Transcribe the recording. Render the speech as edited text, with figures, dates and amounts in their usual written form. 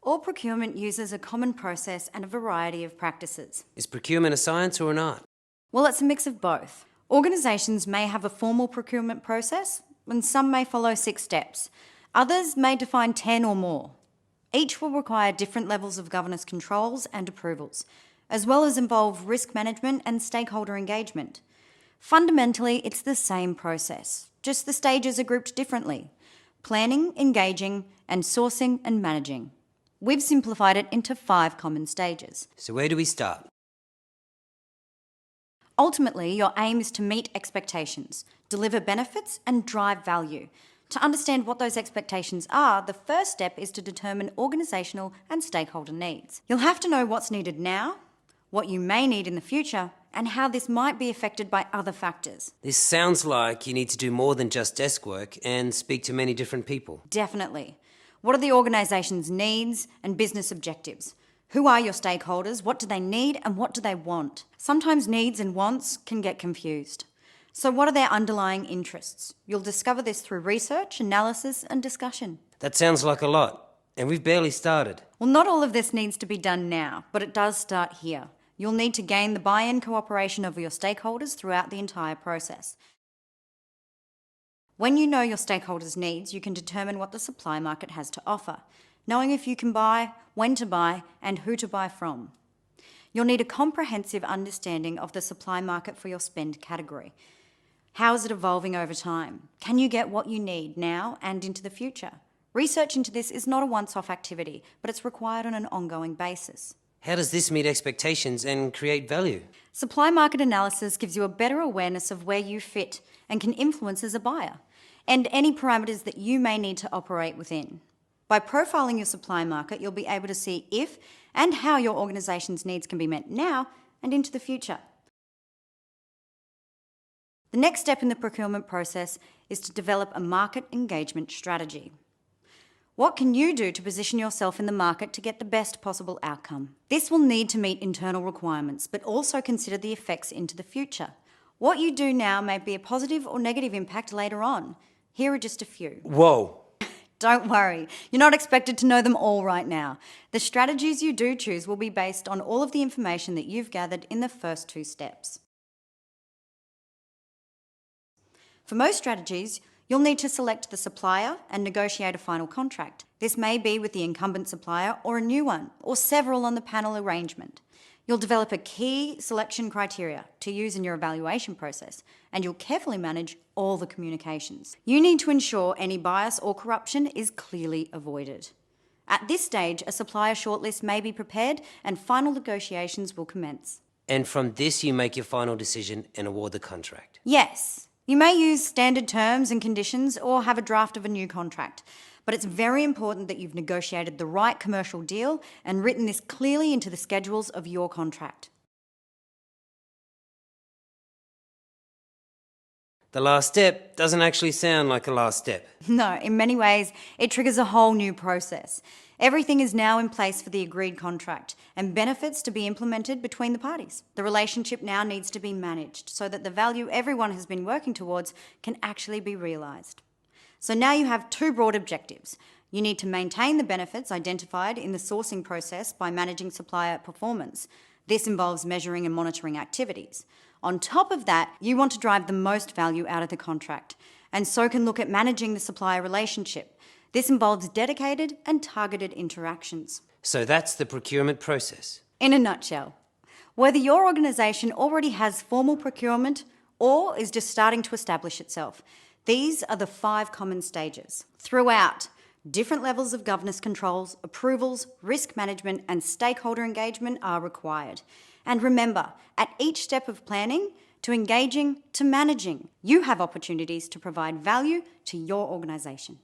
All procurement uses a common process and a variety of practices. Is procurement a science or an art? Well, it's a mix of both. Organisations may have a formal procurement process, and some may follow 6 steps. Others may define 10 or more. Each will require different levels of governance controls and approvals, as well as involve risk management and stakeholder engagement. Fundamentally, it's the same process, just the stages are grouped differently: planning, engaging, and sourcing and managing. We've simplified it into 5 common stages. So where do we start? Ultimately, your aim is to meet expectations, deliver benefits, and drive value. To understand what those expectations are, the first step is to determine organisational and stakeholder needs. You'll have to know what's needed now, what you may need in the future, and how this might be affected by other factors. This sounds like you need to do more than just desk work and speak to many different people. Definitely. What are the organisation's needs and business objectives? Who are your stakeholders? What do they need and what do they want? Sometimes needs and wants can get confused. So what are their underlying interests? You'll discover this through research, analysis and discussion. That sounds like a lot, and we've barely started. Well, not all of this needs to be done now, but it does start here. You'll need to gain the buy-in cooperation of your stakeholders throughout the entire process. When you know your stakeholders' needs, you can determine what the supply market has to offer, knowing if you can buy, when to buy, and who to buy from. You'll need a comprehensive understanding of the supply market for your spend category. How is it evolving over time? Can you get what you need now and into the future? Research into this is not a once-off activity, but it's required on an ongoing basis. How does this meet expectations and create value? Supply market analysis gives you a better awareness of where you fit and can influence as a buyer, and any parameters that you may need to operate within. By profiling your supply market, you'll be able to see if and how your organisation's needs can be met now and into the future. The next step in the procurement process is to develop a market engagement strategy. What can you do to position yourself in the market to get the best possible outcome? This will need to meet internal requirements, but also consider the effects into the future. What you do now may be a positive or negative impact later on. Here are just a few. Whoa! Don't worry, you're not expected to know them all right now. The strategies you do choose will be based on all of the information that you've gathered in the first 2 steps. For most strategies, you'll need to select the supplier and negotiate a final contract. This may be with the incumbent supplier or a new one, or several on the panel arrangement. You'll develop a key selection criteria to use in your evaluation process, and you'll carefully manage all the communications. You need to ensure any bias or corruption is clearly avoided. At this stage, a supplier shortlist may be prepared and final negotiations will commence. And from this you make your final decision and award the contract. Yes. You may use standard terms and conditions or have a draft of a new contract, but it's very important that you've negotiated the right commercial deal and written this clearly into the schedules of your contract. The last step doesn't actually sound like a last step. No, in many ways, it triggers a whole new process. Everything is now in place for the agreed contract and benefits to be implemented between the parties. The relationship now needs to be managed so that the value everyone has been working towards can actually be realised. So now you have 2 broad objectives. You need to maintain the benefits identified in the sourcing process by managing supplier performance. This involves measuring and monitoring activities. On top of that, you want to drive the most value out of the contract, and so can look at managing the supplier relationship. This involves dedicated and targeted interactions. So that's the procurement process. In a nutshell, whether your organisation already has formal procurement or is just starting to establish itself, these are the 5 common stages. Throughout, different levels of governance controls, approvals, risk management and stakeholder engagement are required. And remember, at each step of planning, to engaging, to managing, you have opportunities to provide value to your organisation.